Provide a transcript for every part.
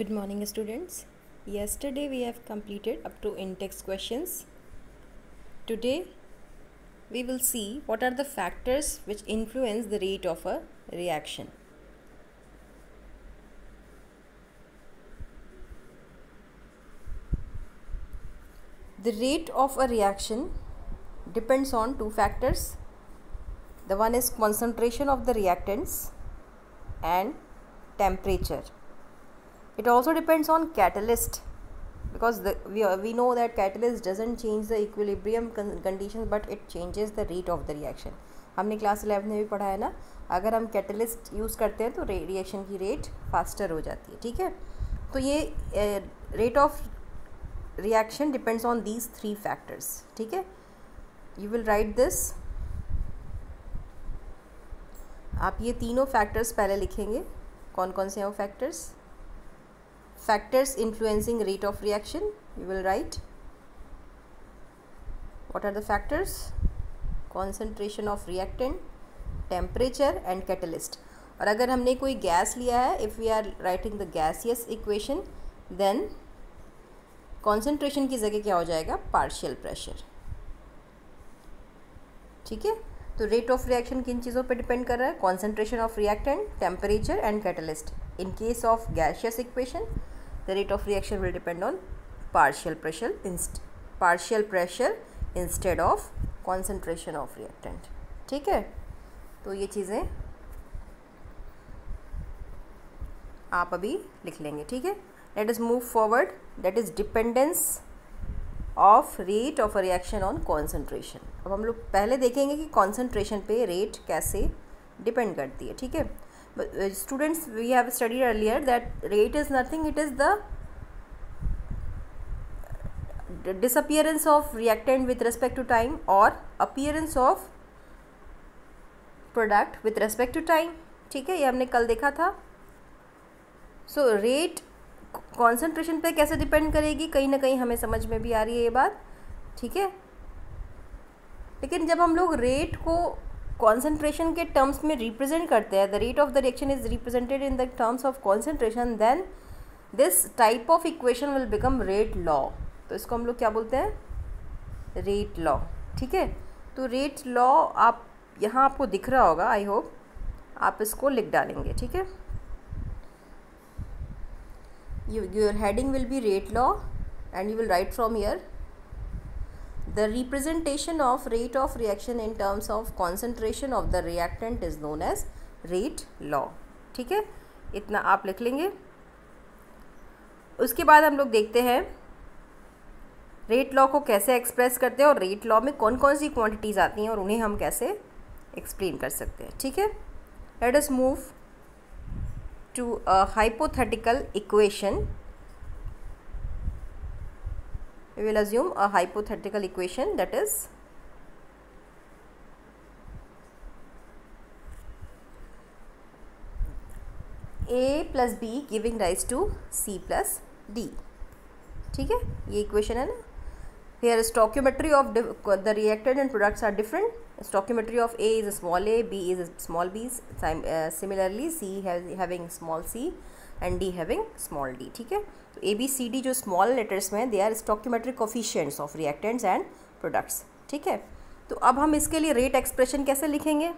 Good morning, students. Yesterday we have completed up to in-text questions. Today we will see what are the factors which influence the rate of a reaction. The rate of a reaction depends on two factors. The one is concentration of the reactants and temperature. It also depends on catalyst, because we know that catalyst doesn't change the equilibrium conditions but it changes the rate of the reaction. हमने class 11 में भी पढ़ा है ना, अगर हम catalyst use करते हैं तो रिएक्शन की रेट फास्टर हो जाती है. ठीक है, तो ये rate of reaction depends on these three factors. ठीक है, यू विल राइट दिस. आप ये तीनों फैक्टर्स पहले लिखेंगे. कौन कौन से हैं वो factors? Factors influencing rate of reaction, you will write. What are the factors? Concentration of reactant, temperature and catalyst. और अगर हमने कोई गैस लिया है, if we are writing the gaseous equation, then concentration की जगह क्या हो जाएगा? partial pressure. ठीक है, तो रेट ऑफ रिएक्शन किन चीज़ों पे डिपेंड कर रहा है? Concentration of reactant, temperature and catalyst. In case of gaseous equation the rate of reaction will depend on partial pressure instead of concentration of reactant. ठीक है, तो ये चीज़ें आप अभी लिख लेंगे. ठीक है, let us move forward. That is dependence of rate of a reaction on concentration. अब हम लोग पहले देखेंगे कि concentration पे rate कैसे डिपेंड करती है. ठीक है, students, we have studied earlier that rate is nothing, it is the disappearance of reactant with respect to time or appearance of product with respect to time. ठीक है, ये हमने कल देखा था. सो रेट कॉन्सेंट्रेशन पे कैसे डिपेंड करेगी, कहीं ना कहीं हमें समझ में भी आ रही है ये बात. ठीक है, लेकिन जब हम लोग रेट को कॉन्सेंट्रेशन के टर्म्स में रिप्रेजेंट करते हैं, the rate of the reaction is represented in the terms of concentration, then this type of equation will become rate law. तो इसको हम लोग क्या बोलते हैं? Rate law. ठीक है, तो रेट लॉ आप यहाँ आपको दिख रहा होगा, आई होप आप इसको लिख डालेंगे. ठीक है, your heading will be rate law and you will write from here the representation of rate of reaction in terms of concentration of the reactant is known as rate law. ठीक है, इतना आप लिख लेंगे. उसके बाद हम लोग देखते हैं रेट लॉ को कैसे एक्सप्रेस करते हैं और रेट लॉ में कौन कौन सी क्वांटिटीज़ आती हैं और उन्हें हम कैसे एक्सप्लेन कर सकते हैं. ठीक है, let us move to a hypothetical equation. We will assume a hypothetical equation, that is A plus B giving rise to C plus D. ठीक है, ये इक्वेशन है ना. Here stoichiometry of the reactant and products are different. Stoichiometry of A is a small a, B is a small b. Similarly C having small c and D having small d. ठीक है, तो a b c d जो small letters में, they are stoichiometric coefficients of reactants and products. ठीक है, तो अब हम इसके लिए रेट एक्सप्रेशन कैसे लिखेंगे?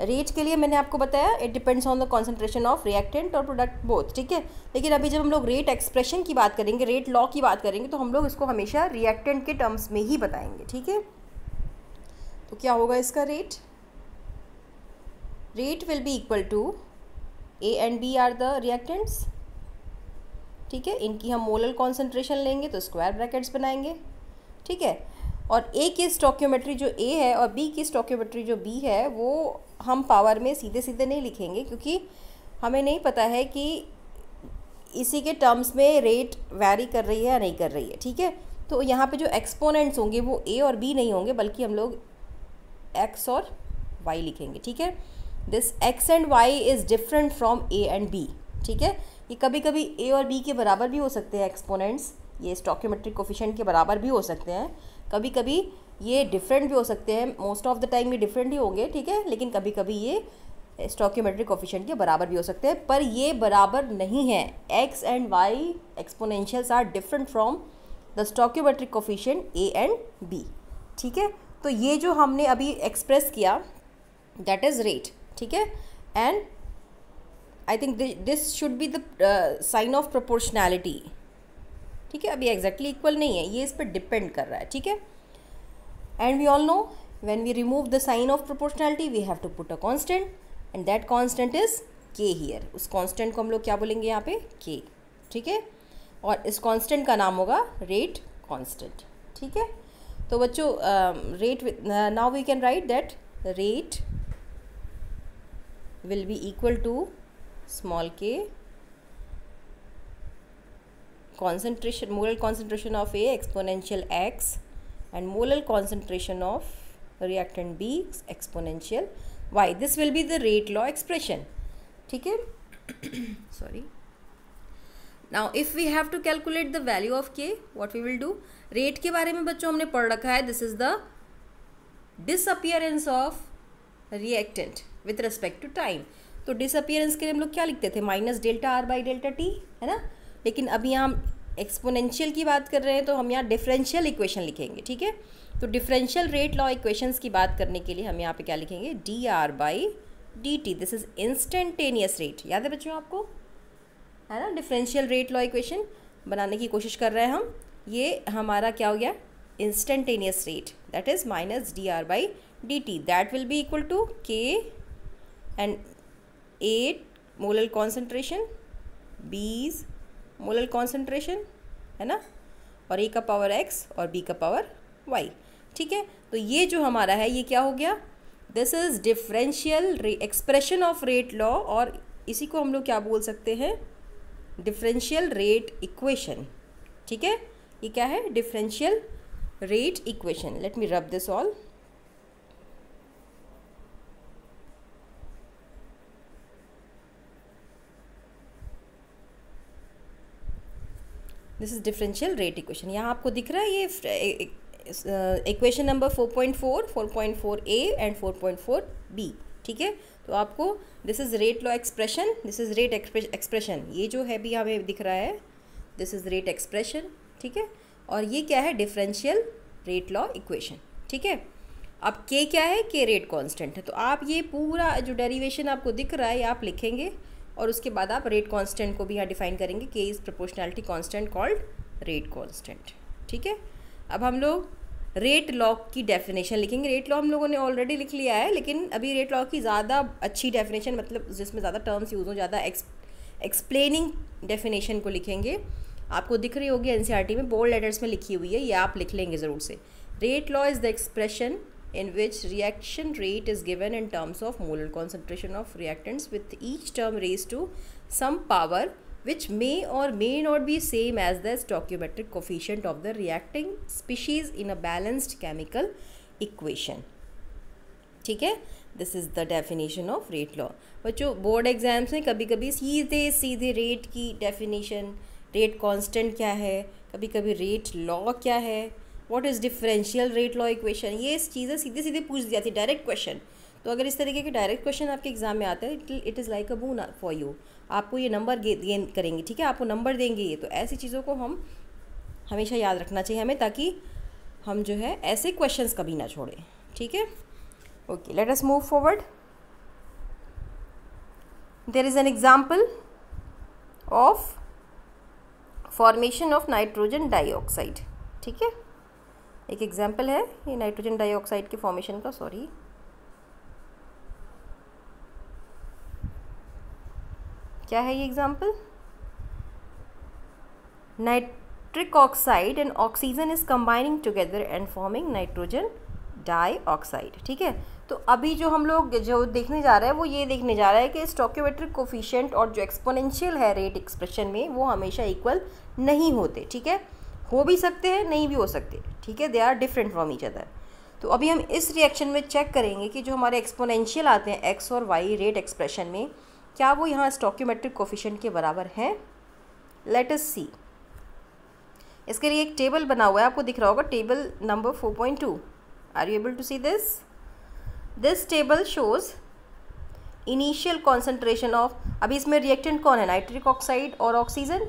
रेट के लिए मैंने आपको बताया it depends on the concentration of reactant और प्रोडक्ट बोथ. ठीक है, लेकिन अभी जब हम लोग रेट एक्सप्रेशन की बात करेंगे, रेट लॉ की बात करेंगे, तो हम लोग इसको हमेशा रिएक्टेंट के टर्म्स में ही बताएंगे. ठीक है, तो क्या होगा इसका rate? Rate will be equal to a and b are the reactants. ठीक है, इनकी हम मोलर कॉन्सेंट्रेशन लेंगे तो स्क्वायर ब्रैकेट्स बनाएंगे. ठीक है, और ए की स्टोइकियोमेट्री जो ए है और बी की स्टोइकियोमेट्री जो बी है वो हम पावर में सीधे सीधे नहीं लिखेंगे, क्योंकि हमें नहीं पता है कि इसी के टर्म्स में रेट वैरी कर रही है या नहीं कर रही है. ठीक है, तो यहाँ पे जो एक्सपोनेंट्स होंगे वो ए और बी नहीं होंगे, बल्कि हम लोग एक्स और वाई लिखेंगे. ठीक है, this x and y is different from a and b. ठीक है, ये कभी कभी ए और बी के बराबर भी हो सकते हैं एक्सपोनेंट्स, ये स्टोइकियोमेट्रिक कोफिशिएंट के बराबर भी हो सकते हैं. कभी कभी ये डिफरेंट भी हो सकते हैं, मोस्ट ऑफ द टाइम ये डिफरेंट ही होंगे. ठीक है, लेकिन कभी कभी ये स्टोकियोमेट्रिक कोफिशिएंट के बराबर भी हो सकते हैं, पर ये बराबर नहीं है। x and y exponentials are different from the stoichiometric coefficient a and b। ठीक है, तो ये जो हमने अभी एक्सप्रेस किया दैट इज़ रेट। ठीक है, and I think this should be the sign of proportionality. ठीक है, अभी एग्जैक्टली इक्वल नहीं है, ये इस पर डिपेंड कर रहा है। ठीक है, and we all know when we remove the sign of proportionality we have to put a constant and that constant is k here. उस कांस्टेंट को हम लोग क्या बोलेंगे यहाँ पे, k। ठीक है, और इस कांस्टेंट का नाम होगा रेट कांस्टेंट। ठीक है, तो बच्चों rate now we can write that rate will be equal to small k concentration, molar concentration of A exponential x and molar concentration of reactant B exponential y. This will be the rate law expression. ठीक है, sorry. Now if we have to calculate the value of K, what we will do? Rate के बारे में बच्चों हमने पढ़ रखा है, this is the disappearance of reactant with respect to time. तो disappearance के लिए हम लोग क्या लिखते थे, minus delta R by delta T, है ना। लेकिन अभी यहाँ हम एक्सपोनेंशियल की बात कर रहे हैं तो हम यहाँ डिफरेंशियल इक्वेशन लिखेंगे। ठीक है, तो डिफरेंशियल रेट लॉ इक्वेशंस की बात करने के लिए हम यहाँ पे क्या लिखेंगे, D R by D T. This is instantaneous rate. याद है बच्चों आपको, है ना। डिफरेंशियल रेट लॉ इक्वेशन बनाने की कोशिश कर रहे हैं हम, ये हमारा क्या हो गया, instantaneous rate, that is minus D R by D T. That will be equal to K and A molar concentration, B's molar concentration, है ना, और ए का पावर x और b का पावर y। ठीक है, तो ये जो हमारा है ये क्या हो गया, this is differential expression of rate law, और इसी को हम लोग क्या बोल सकते हैं, डिफरेंशियल रेट इक्वेशन। ठीक है, ये क्या है, differential rate equation. Let me rub this all. This is differential rate equation. यहाँ आपको दिख रहा है ये equation number 4.4, 4.4 A and 4.4 B. ठीक है, तो आपको this is rate law expression, this is rate expression, ये जो है भी हमें दिख रहा है, दिस इज रेट एक्सप्रेशन। ठीक है, और ये क्या है, डिफरेंशियल रेट लॉ इक्वेशन। ठीक है, अब के क्या है, के रेट कांस्टेंट है, तो आप ये पूरा जो डेरिवेशन आपको दिख रहा है ये आप लिखेंगे, और उसके बाद आप रेट कांस्टेंट को भी यहाँ डिफाइन करेंगे, के is proportionality constant called rate constant. ठीक है, अब हम लोग रेट लॉ की डेफिनेशन लिखेंगे। रेट लॉ हम लोगों ने ऑलरेडी लिख लिया है, लेकिन अभी रेट लॉ की ज़्यादा अच्छी डेफिनेशन, मतलब जिसमें ज़्यादा टर्म्स यूज़ हो, ज़्यादा एक्सप्लेनिंग डेफिनेशन को लिखेंगे। आपको दिख रही होगी एनसीईआरटी में बोल्ड लेटर्स में लिखी हुई है, ये आप लिख लेंगे ज़रूर से। Rate law is the expression in which reaction rate is given in terms of molar concentration of reactants with each term raised to some power which may or may not be same as the stoichiometric coefficient of the reacting species in a balanced chemical equation. ठीक है, this is the definition of rate law. बच्चों board exams में कभी कभी सीधे सीधे rate की definition, rate constant क्या है, कभी कभी रेट लॉ क्या है, what is differential rate law equation, ये चीज़ें सीधे सीधे पूछ दी जाती है, डायरेक्ट क्वेश्चन। तो अगर इस तरीके के डायरेक्ट क्वेश्चन आपके एग्जाम में आते हैं, it is like a boon for you. आपको ये नंबर गेन करेंगे। ठीक है, आपको नंबर देंगे ये, तो ऐसी चीज़ों को हम हमेशा याद रखना चाहिए हमें, ताकि हम जो है ऐसे क्वेश्चंस कभी ना छोड़ें। ठीक है, okay, let us move forward. There is an example of formation of nitrogen dioxide. ठीक है, एक एग्जाम्पल है ये नाइट्रोजन डाइऑक्साइड के फॉर्मेशन का। सॉरी, क्या है ये example, nitric oxide and oxygen is combining together and forming nitrogen dioxide. ठीक है, तो अभी जो हम लोग जो देखने जा रहे हैं वो ये देखने जा रहा है कि स्टोइकियोमेट्रिक कोफिशिएंट और जो एक्सपोनेंशियल है रेट एक्सप्रेशन में वो हमेशा इक्वल नहीं होते। ठीक है, हो भी सकते हैं, नहीं भी हो सकते। ठीक है, they are different from each other. तो अभी हम इस रिएक्शन में चेक करेंगे कि जो हमारे एक्सपोनेंशियल आते हैं एक्स और वाई रेट एक्सप्रेशन में, क्या वो यहाँ स्टोइकियोमेट्रिक कोफिशिएंट के बराबर हैं। लेट अस सी। इसके लिए एक टेबल बना हुआ है, आपको दिख रहा होगा, table number 4.2। Are you able to see this? This table shows initial concentration of, अभी इसमें रिएक्टेंट कौन है, नाइट्रिक ऑक्साइड और ऑक्सीजन,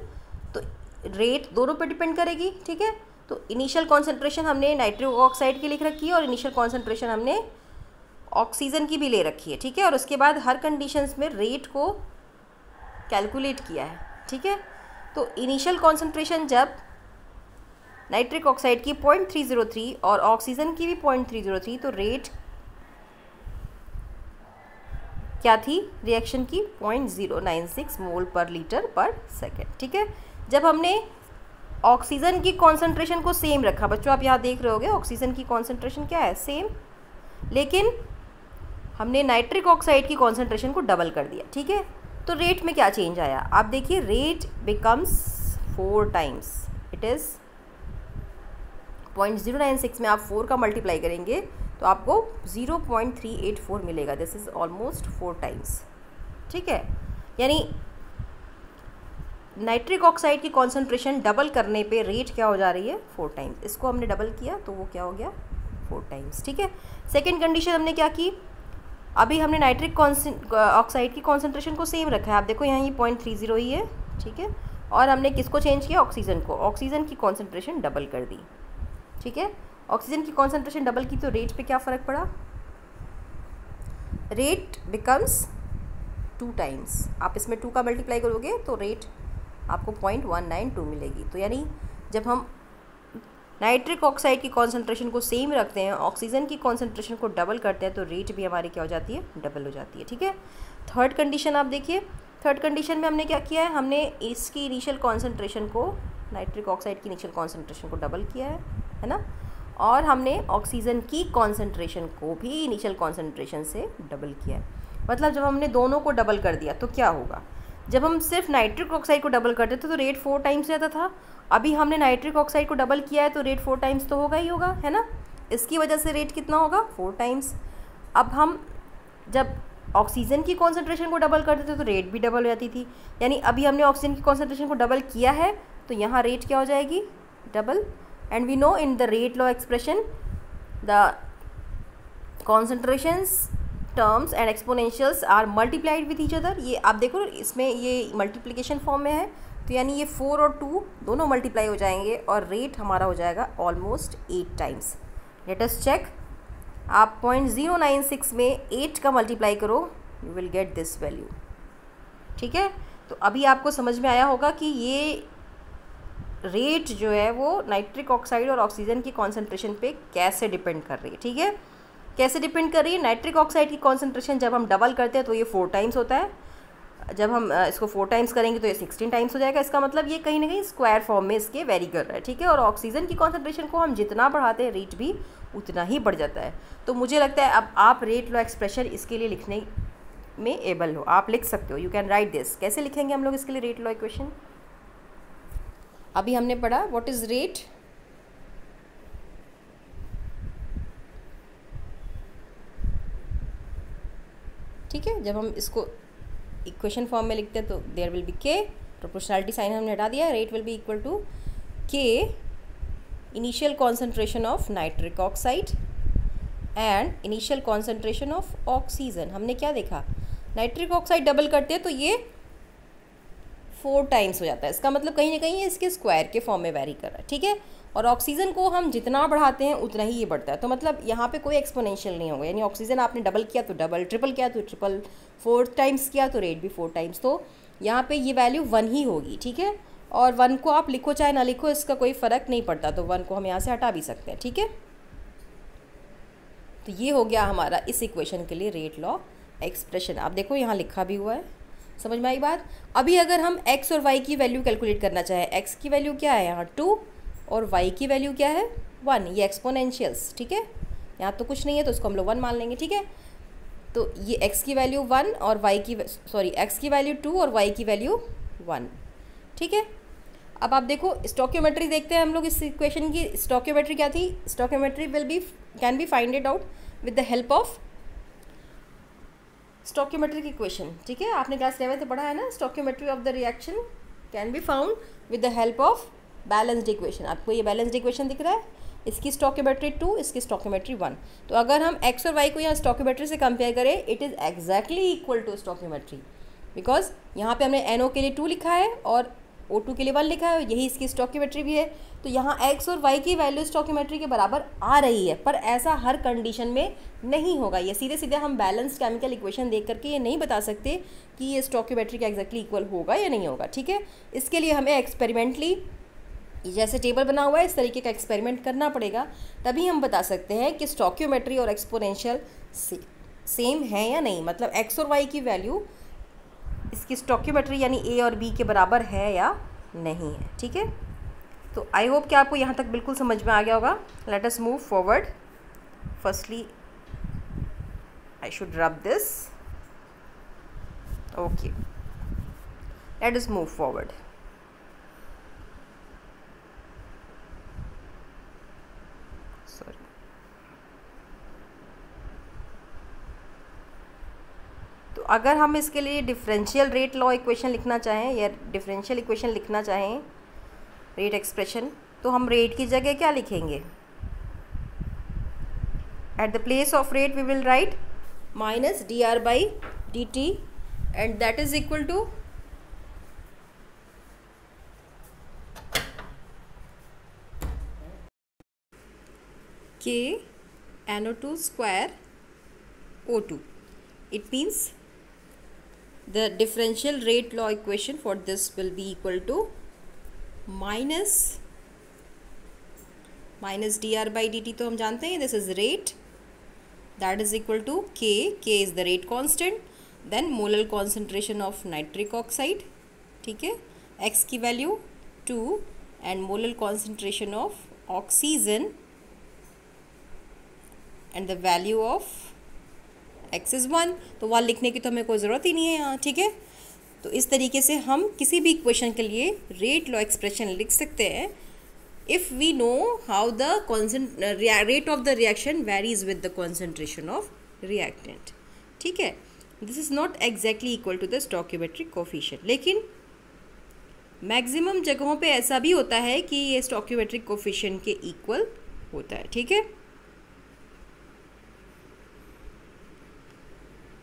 तो रेट दोनों पे डिपेंड करेगी, ठीक है। तो इनिशियल कॉन्सेंट्रेशन हमने नाइट्रिक ऑक्साइड की लिख रखी है और इनिशियल कॉन्सेंट्रेशन हमने ऑक्सीजन की भी ले रखी है, ठीक है। और उसके बाद हर कंडीशंस में रेट को कैलकुलेट किया है, ठीक है। तो इनिशियल कॉन्सेंट्रेशन जब नाइट्रिक ऑक्साइड की 0.303 और ऑक्सीजन की भी 0.303, तो रेट क्या थी रिएक्शन की, 0.096 मोल पर लीटर पर सेकेंड, ठीक है। जब हमने ऑक्सीजन की कॉन्सेंट्रेशन को सेम रखा, बच्चों आप यहाँ देख रहे होगे ऑक्सीजन की कॉन्सेंट्रेशन क्या है, सेम, लेकिन हमने नाइट्रिक ऑक्साइड की कॉन्सेंट्रेशन को डबल कर दिया, ठीक है। तो रेट में क्या चेंज आया, आप देखिए, rate becomes 4 times, it is 0.096 में आप 4 का मल्टीप्लाई करेंगे तो आपको 0.384 मिलेगा, दिस इज़ ऑलमोस्ट 4 टाइम्स, ठीक है। यानी नाइट्रिक ऑक्साइड की कॉन्सेंट्रेशन डबल करने पे रेट क्या हो जा रही है, 4 टाइम्स। इसको हमने डबल किया तो वो क्या हो गया, 4 टाइम्स, ठीक है। सेकेंड कंडीशन हमने क्या की, अभी हमने नाइट्रिक ऑक्साइड की कॉन्सेंट्रेशन को सेम रखा है, आप देखो यहाँ ये 0.30 ही है, ठीक है। और हमने किसको चेंज किया, ऑक्सीजन को, ऑक्सीजन की कॉन्सेंट्रेशन डबल कर दी, ठीक है। ऑक्सीजन की कॉन्सेंट्रेशन डबल की तो रेट पे क्या फ़र्क पड़ा, रेट बिकम्स 2 टाइम्स, आप इसमें 2 का मल्टीप्लाई करोगे तो रेट आपको 0.192 मिलेगी। तो यानी जब हम नाइट्रिक ऑक्साइड की कॉन्सेंट्रेशन को सेम रखते हैं, ऑक्सीजन की कॉन्सेंट्रेशन को डबल करते हैं, तो रेट भी हमारी क्या हो जाती है, डबल हो जाती है, ठीक है। थर्ड कंडीशन आप देखिए, थर्ड कंडीशन में हमने क्या किया है, हमने इसकी इनिशियल कॉन्सेंट्रेशन को, नाइट्रिक ऑक्साइड की इनिशियल कॉन्सेंट्रेशन को डबल किया है ना, और हमने ऑक्सीजन की कॉन्सेंट्रेशन को भी इनिशियल कॉन्सेंट्रेशन से डबल किया है। मतलब जब हमने दोनों को डबल कर दिया तो क्या होगा, जब हम सिर्फ नाइट्रिक ऑक्साइड को डबल करते थे तो रेट 4 टाइम्स रहता था, अभी हमने नाइट्रिक ऑक्साइड को डबल किया है तो रेट 4 टाइम्स तो होगा ही होगा, है ना। इसकी वजह से रेट कितना होगा, 4 टाइम्स। अब हम जब ऑक्सीजन की कॉन्सेंट्रेशन को डबल करते थे तो रेट भी डबल हो जाती थी, यानी अभी हमने ऑक्सीजन की कॉन्सेंट्रेशन को डबल किया है तो यहाँ रेट क्या हो जाएगी, double. And we know in the rate law expression the concentrations terms and exponentials are multiplied with each other. ये आप देखो इसमें ये मल्टीप्लिकेशन फॉर्म में है, तो यानी ये 4 और 2 दोनों मल्टीप्लाई हो जाएंगे और रेट हमारा हो जाएगा almost 8 times. Let us check, आप 0.096 में 8 का मल्टीप्लाई करो, you will get this value, ठीक है। तो अभी आपको समझ में आया होगा कि ये रेट जो है वो नाइट्रिक ऑक्साइड और ऑक्सीजन की कॉन्सेंट्रेशन पे कैसे डिपेंड कर रही है, ठीक है। कैसे डिपेंड कर रही है, नाइट्रिक ऑक्साइड की कॉन्सेंट्रेशन जब हम डबल करते हैं तो ये 4 टाइम्स होता है, जब हम इसको 4 टाइम्स करेंगे तो ये 16 टाइम्स हो जाएगा। इसका मतलब ये कहीं ना कहीं स्क्वायर फॉर्म में इसके वेरी कर रहा है, ठीक है। और ऑक्सीजन की कॉन्सेंट्रेशन को हम जितना बढ़ाते हैं रेट भी उतना ही बढ़ जाता है। तो मुझे लगता है अब आप रेट लॉ एक्सप्रेशन इसके लिए लिखने में एबल हो, आप लिख सकते हो, यू कैन राइट दिस। कैसे लिखेंगे हम लोग इसके लिए रेट लॉ इक्वेशन, अभी हमने पढ़ा व्हाट इज़ रेट, ठीक है। जब हम इसको इक्वेशन फॉर्म में लिखते हैं तो there will be K, proportionality sign हमने हटा दिया, rate will be equal to K initial concentration of nitric oxide and initial concentration of oxygen. हमने क्या देखा, नाइट्रिक ऑक्साइड डबल करते हैं तो ये 4 टाइम्स हो जाता है, इसका मतलब कहीं ना कहीं ये इसके स्क्वायर के फॉर्म में वेरी कर रहा है, ठीक है। और ऑक्सीजन को हम जितना बढ़ाते हैं उतना ही ये बढ़ता है, तो मतलब यहाँ पे कोई एक्सपोनेंशियल नहीं होगा, यानी ऑक्सीजन आपने डबल किया तो डबल, ट्रिपल किया तो ट्रिपल, 4 टाइम्स किया तो रेट भी 4 टाइम्स, तो यहाँ पे ये वैल्यू 1 ही होगी, ठीक है। और 1 को आप लिखो चाहे ना लिखो इसका कोई फ़र्क नहीं पड़ता, तो 1 को हम यहाँ से हटा भी सकते हैं, ठीक है। तो ये हो गया हमारा इस इक्वेशन के लिए रेट लॉ एक्सप्रेशन। आप देखो यहाँ लिखा भी हुआ है, समझ में आई बात। अभी अगर हम x और y की वैल्यू कैलकुलेट करना चाहें, x की वैल्यू क्या है यहाँ 2 और y की वैल्यू क्या है 1, ये एक्सपोनेंशियल्स, ठीक है। यहाँ तो कुछ नहीं है तो इसको हम लोग 1 मान लेंगे, ठीक है। तो ये x की वैल्यू 1 और y की x की वैल्यू 2 और y की वैल्यू 1, ठीक है। अब आप देखो स्टोकियोमेट्री देखते हैं हम लोग इस इक्वेशन की। स्टोकियोमेट्री क्या थी, stoichiometry can be find it out with the help of stoichiometric equation, ठीक है। आपने क्लास 11 से पढ़ा है ना, stoichiometry of the reaction can be found with the help of balanced equation. आपको ये बैलेंस्ड इक्वेशन दिख रहा है, इसकी स्टोइकियोमेट्री 2, इसकी स्टोइकियोमेट्री 1। तो अगर हम x और y को यहाँ स्टोइकियोमेट्री से कंपेयर करें, it is exactly equal to stoichiometry, because यहाँ पे हमने NO के लिए 2 लिखा है और O2 के लिए 1 लिखा है, यही इसकी स्टोइकियोमेट्री भी है। तो यहाँ x और y की वैल्यू स्टोइकियोमेट्री के बराबर आ रही है, पर ऐसा हर कंडीशन में नहीं होगा। ये सीधे सीधे हम बैलेंस केमिकल इक्वेशन देख करके ये नहीं बता सकते कि ये स्टोइकियोमेट्री के एग्जैक्टली इक्वल होगा या नहीं होगा, ठीक है। इसके लिए हमें एक्सपेरिमेंटली जैसे टेबल बना हुआ है इस तरीके का एक्सपेरिमेंट करना पड़ेगा, तभी हम बता सकते हैं कि स्टोइकियोमेट्री और एक्सपोनेंशियल सेम है या नहीं, मतलब x और y की वैल्यू इसकी स्टोइकियोमेट्री यानी a और b के बराबर है या नहीं है, ठीक है। तो आई होप कि आपको यहाँ तक बिल्कुल समझ में आ गया होगा। Late us move forward. Firstly I should rub this, okay, let us move forward. तो अगर हम इसके लिए डिफरेंशियल रेट लॉ इक्वेशन लिखना चाहें या डिफरेंशियल इक्वेशन लिखना चाहें, रेट एक्सप्रेशन, तो हम रेट की जगह क्या लिखेंगे? At the place of rate we will write minus dr/dt and that is equal to k NO2 square O2. It means the differential rate law equation for this will be equal to minus dr/dt, तो हम जानते हैं this is rate, that is equal to k is the rate constant, then molar concentration of nitric oxide, ठीक है, x की value 2 and molar concentration of oxygen and the value of x is 1। तो 1 लिखने की तो हमें कोई ज़रूरत ही नहीं है यहाँ, ठीक है। तो इस तरीके से हम किसी भी इक्वेशन के लिए रेट लॉ एक्सप्रेशन लिख सकते हैं if we know how the rate of the reaction varies with the concentration of reactant, ठीक है। This is not exactly equal to the stoichiometric coefficient, लेकिन मैक्सिमम जगहों पे ऐसा भी होता है कि ये स्टोइकियोमेट्रिक कोफिशिएंट के इक्वल होता है, ठीक है।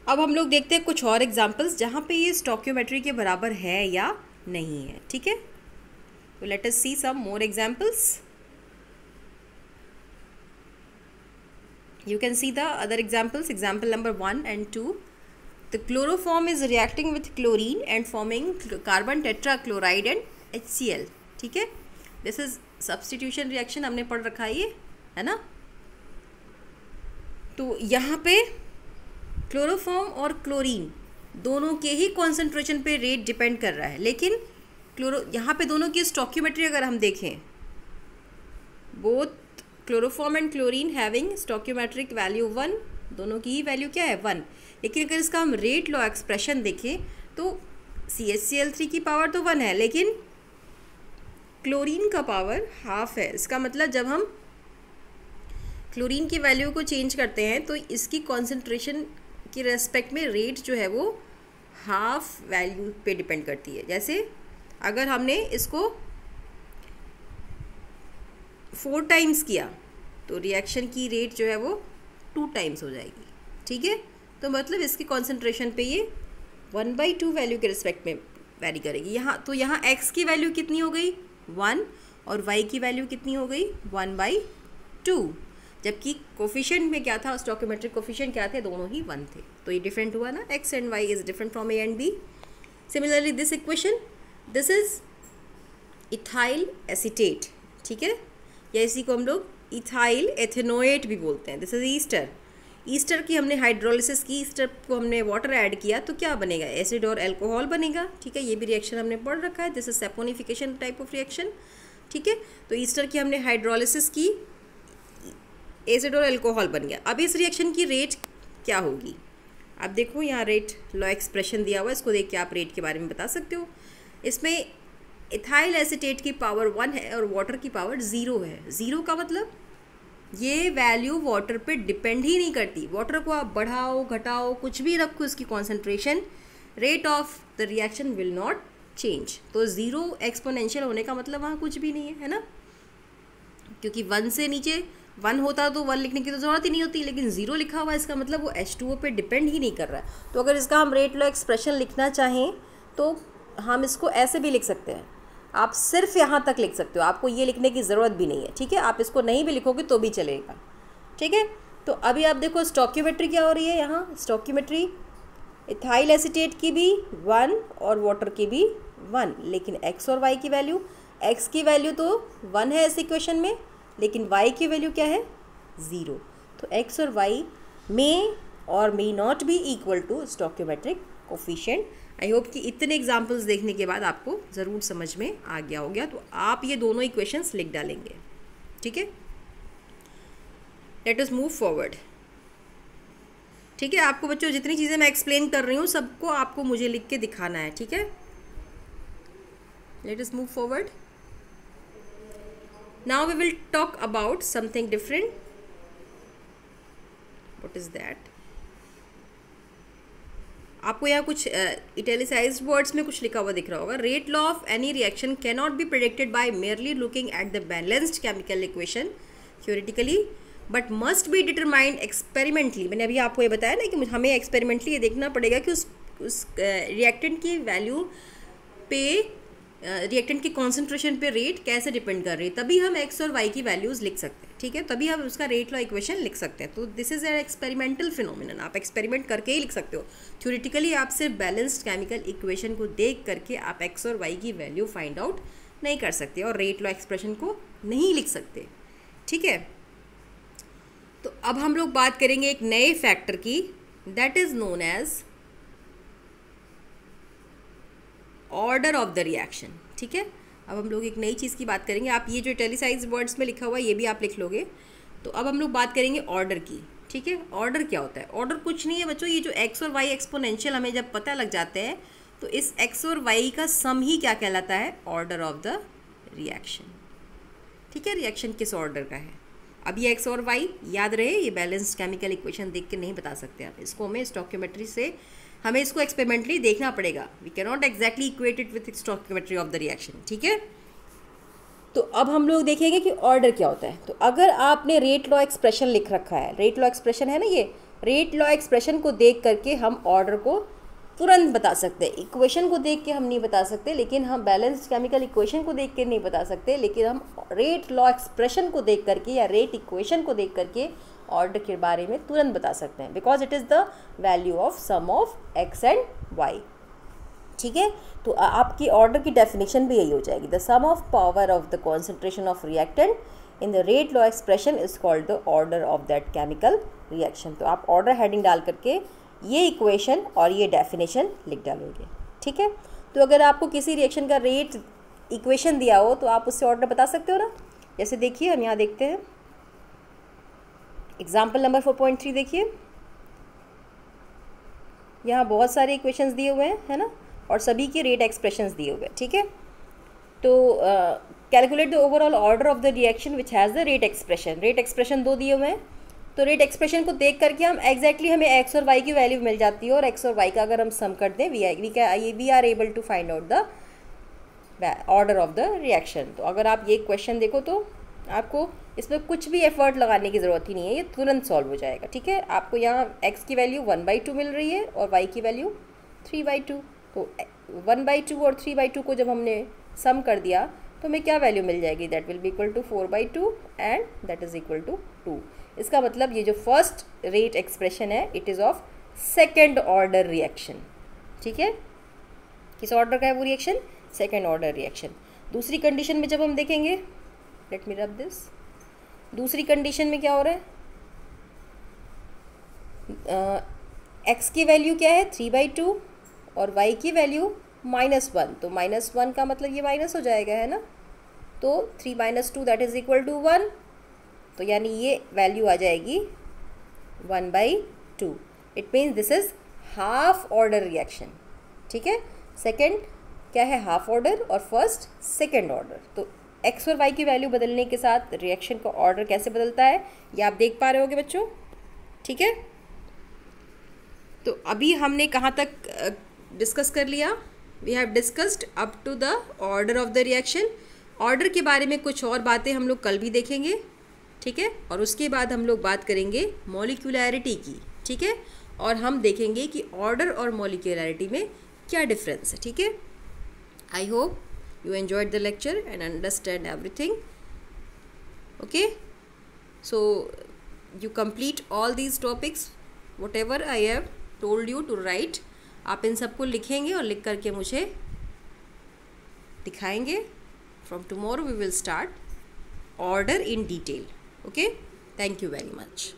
अब हम लोग देखते हैं कुछ और एग्जांपल्स जहाँ पे ये स्टोइकियोमेट्री के बराबर है या नहीं है, ठीक है। तो let us see some more examples. You can see the other examples, example number 1 and 2. The chloroform is reacting with chlorine and forming carbon tetrachloride and HCl, ठीक है। This is substitution reaction, हमने पढ़ रखा है ना। तो यहाँ पे क्लोरोफॉर्म और क्लोरीन दोनों के ही कॉन्सेंट्रेशन पे रेट डिपेंड कर रहा है, लेकिन यहाँ पे दोनों की स्टोइकियोमेट्री अगर हम देखें, both chloroform and chlorine having stoichiometric value 1, दोनों की ही वैल्यू क्या है 1। लेकिन अगर इसका हम रेट लॉ एक्सप्रेशन देखें तो CH3 की पावर तो 1 है, लेकिन क्लोरीन का पावर हाफ है। इसका मतलब जब हम क्लोरीन की वैल्यू को चेंज करते हैं तो इसकी कॉन्सेंट्रेशन की रेस्पेक्ट में रेट जो है वो हाफ वैल्यू पे डिपेंड करती है। जैसे अगर हमने इसको 4 टाइम्स किया तो रिएक्शन की रेट जो है वो 2 टाइम्स हो जाएगी, ठीक है। तो मतलब इसकी कॉन्सेंट्रेशन पे ये 1/2 वैल्यू के रिस्पेक्ट में वैरी करेगी। तो यहाँ x की वैल्यू कितनी हो गई 1 और y की वैल्यू कितनी हो गई 1/2, जबकि कोफिशिएंट में क्या था, स्टोइकियोमेट्रिक कोफिशिएंट क्या थे, दोनों ही 1 थे। तो ये डिफरेंट हुआ ना, x and y is different from a and b। Similarly this equation, this is ethyl acetate, ठीक है, या इसी को हम लोग इथाइल एथेनोएट भी बोलते हैं। This is Easter. ईस्टर की हमने हाइड्रोलिसिस की, ईस्टर को हमने वाटर ऐड किया तो क्या बनेगा, एसिड और अल्कोहल बनेगा, ठीक है। ये भी रिएक्शन हमने पढ़ रखा है, this is saponification type of reaction, ठीक है। तो ईस्टर की हमने हाइड्रोलिसिस की, एसिड और अल्कोहल बन गया। अब इस रिएक्शन की रेट क्या होगी, अब देखो यहाँ रेट लॉ एक्सप्रेशन दिया हुआ है, इसको देख के आप रेट के बारे में बता सकते हो। इसमें इथाइल एसीटेट की पावर 1 है और वाटर की पावर 0 है। 0 का मतलब ये वैल्यू वाटर पे डिपेंड ही नहीं करती। वाटर को आप बढ़ाओ घटाओ कुछ भी रखो, इसकी concentration, rate of the reaction will not change. तो 0 एक्सपोनेंशियल होने का मतलब वहाँ कुछ भी नहीं है, है ना। क्योंकि 1 से नीचे 1 होता तो 1 लिखने की तो ज़रूरत ही नहीं होती, लेकिन 0 लिखा हुआ है, इसका मतलब वो H2O पे डिपेंड ही नहीं कर रहा है। तो अगर इसका हम रेट लॉ एक्सप्रेशन लिखना चाहें तो हम इसको ऐसे भी लिख सकते हैं, आप सिर्फ यहाँ तक लिख सकते हो, आपको ये लिखने की ज़रूरत भी नहीं है, ठीक है। आप इसको नहीं भी लिखोगे तो भी चलेगा, ठीक है। तो अभी आप देखो स्टोइकियोमेट्री क्या हो रही है यहाँ, स्टोइकियोमेट्री इथाइल एसीटेट की भी 1 और वाटर की भी 1, लेकिन x और y की वैल्यू, x की वैल्यू तो 1 है इस इक्वेशन में, लेकिन y की वैल्यू क्या है 0। तो x और y में और may not be equal to stoichiometric coefficient. I hope कि इतने एग्जाम्पल्स देखने के बाद आपको ज़रूर समझ में आ गया होगा। तो आप ये दोनों इक्वेशंस लिख डालेंगे, ठीक है। लेट अस मूव फॉरवर्ड, ठीक है। आपको बच्चों जितनी चीज़ें मैं एक्सप्लेन कर रही हूँ सबको आपको मुझे लिख के दिखाना है, ठीक है। Let us move forward. Now we will talk about something different. What is that? आपको यहाँ कुछ इटैलिसाइज्ड वर्ड्स में कुछ लिखा हुआ दिख रहा होगा। Rate law of any reaction can not be predicted by merely looking at the balanced chemical equation theoretically but must be determined experimentally. मैंने अभी आपको ये बताया ना कि हमें एक्सपेरिमेंटली ये देखना पड़ेगा कि उस रिएक्टेंट की वैल्यू पे, रिएक्टेंट की कॉन्सेंट्रेशन पे रेट कैसे डिपेंड कर रही है, तभी हम एक्स और वाई की वैल्यूज़ लिख सकते हैं, ठीक है। तभी हम उसका रेट लॉ इक्वेशन लिख सकते हैं। तो this is an experimental phenomenon, आप एक्सपेरिमेंट करके ही लिख सकते हो। थ्योरेटिकली आप सिर्फ बैलेंस्ड केमिकल इक्वेशन को देख करके आप एक्स और वाई की वैल्यू फाइंड आउट नहीं कर सकते और रेट लॉ एक्सप्रेशन को नहीं लिख सकते, ठीक है। तो अब हम लोग बात करेंगे एक नए फैक्टर की, that is known as order of the reaction, ठीक है। अब हम लोग एक नई चीज़ की बात करेंगे। आप ये जो इटैलिसाइज्ड वर्ड्स में लिखा हुआ है ये भी आप लिख लोगे। तो अब हम लोग बात करेंगे ऑर्डर की, ठीक है। ऑर्डर क्या होता है? ऑर्डर कुछ नहीं है बच्चों, ये जो एक्स और वाई एक्सपोनेंशियल हमें जब पता लग जाते हैं तो इस एक्स और वाई का सम ही क्या कहलाता है? ऑर्डर ऑफ द रिएक्शन, ठीक है। रिएक्शन किस ऑर्डर का है? अब ये एक्स और वाई याद रहे, ये बैलेंस्ड केमिकल इक्वेशन देख के नहीं बता सकते आप, इसको हमें स्टोइकियोमेट्री से, हमें इसको एक्सपेरिमेंटली देखना पड़ेगा। We can not exactly equate it with stoichiometry of the reaction, ठीक है। तो अब हम लोग देखेंगे कि ऑर्डर क्या होता है। तो अगर आपने रेट लॉ एक्सप्रेशन लिख रखा है, रेट लॉ एक्सप्रेशन है ना ये, रेट लॉ एक्सप्रेशन को देख करके हम ऑर्डर को तुरंत बता सकते हैं। इक्वेशन को देख के हम नहीं बता सकते, लेकिन हम बैलेंस्ड केमिकल इक्वेशन को देख के नहीं बता सकते, लेकिन हम रेट लॉ एक्सप्रेशन को देख करके या रेट इक्वेशन को देख करके ऑर्डर के बारे में तुरंत बता सकते हैं, because it is the value of sum of X and Y, ठीक है। तो आपकी ऑर्डर की डेफिनेशन भी यही हो जाएगी, the sum of power of the concentration of reactant in the rate law expression is called the order of that chemical reaction. तो आप ऑर्डर हेडिंग डाल करके ये इक्वेशन और ये डेफिनेशन लिख डालोगे, ठीक है। तो अगर आपको किसी रिएक्शन का रेट इक्वेशन दिया हो तो आप उससे ऑर्डर बता सकते हो ना। जैसे देखिए हम यहाँ देखते हैं एग्जाम्पल नंबर 4.3 देखिए, यहाँ बहुत सारे इक्वेशंस दिए हुए हैं, है ना, और सभी के रेट एक्सप्रेशंस दिए हुए हैं, ठीक है। तो calculate the overall order of the reaction which has the rate expression. Rate expression 2 दिए हुए हैं, तो रेट एक्सप्रेशन को देख करके हम एग्जैक्टली हमें एक्स और वाई की वैल्यू मिल जाती है, और एक्स और वाई का अगर हम सम कर दें we are able to find out the order of the reaction. तो अगर आप ये क्वेश्चन देखो तो आपको इसमें कुछ भी एफर्ट लगाने की ज़रूरत ही नहीं है, ये तुरंत सॉल्व हो जाएगा, ठीक है। आपको यहाँ x की वैल्यू 1/2 मिल रही है और y की वैल्यू 3/2। तो 1/2 और 3/2 को जब हमने सम कर दिया तो हमें क्या वैल्यू मिल जाएगी? That will be equal to 4/2 and that is equal to 2। इसका मतलब ये जो फर्स्ट रेट एक्सप्रेशन है it is of second order reaction, ठीक है। किस ऑर्डर का है वो रिएक्शन? Second order reaction. दूसरी कंडीशन में जब हम देखेंगे, लेट मी रब दिस, दूसरी कंडीशन में क्या हो रहा है? x की वैल्यू क्या है? 3/2 और y की वैल्यू -1। तो -1 का मतलब ये माइनस हो जाएगा, है ना। तो 3 - 2 दैट इज़ इक्वल टू 1। तो यानी ये वैल्यू आ जाएगी 1/2। It means this is half order reaction, ठीक है। सेकेंड क्या है? हाफ ऑर्डर, और फर्स्ट सेकेंड ऑर्डर। तो एक्स और वाई की वैल्यू बदलने के साथ रिएक्शन का ऑर्डर कैसे बदलता है ये आप देख पा रहे होगे बच्चों, ठीक है। तो अभी हमने कहाँ तक डिस्कस कर लिया? We have discussed up to the order of the reaction, order के बारे में कुछ और बातें हम लोग कल भी देखेंगे, ठीक है। और उसके बाद हम लोग बात करेंगे मॉलिक्यूलैरिटी की, ठीक है। और हम देखेंगे कि ऑर्डर और मॉलिक्यूलैरिटी में क्या डिफरेंस है, ठीक है। I hope you enjoyed the lecture and understand everything. Okay, so you complete all these topics whatever I have told you to write. आप इन सबको लिखेंगे और लिख करके मुझे दिखाएंगे. From tomorrow we will start order in detail. Okay, thank you very much.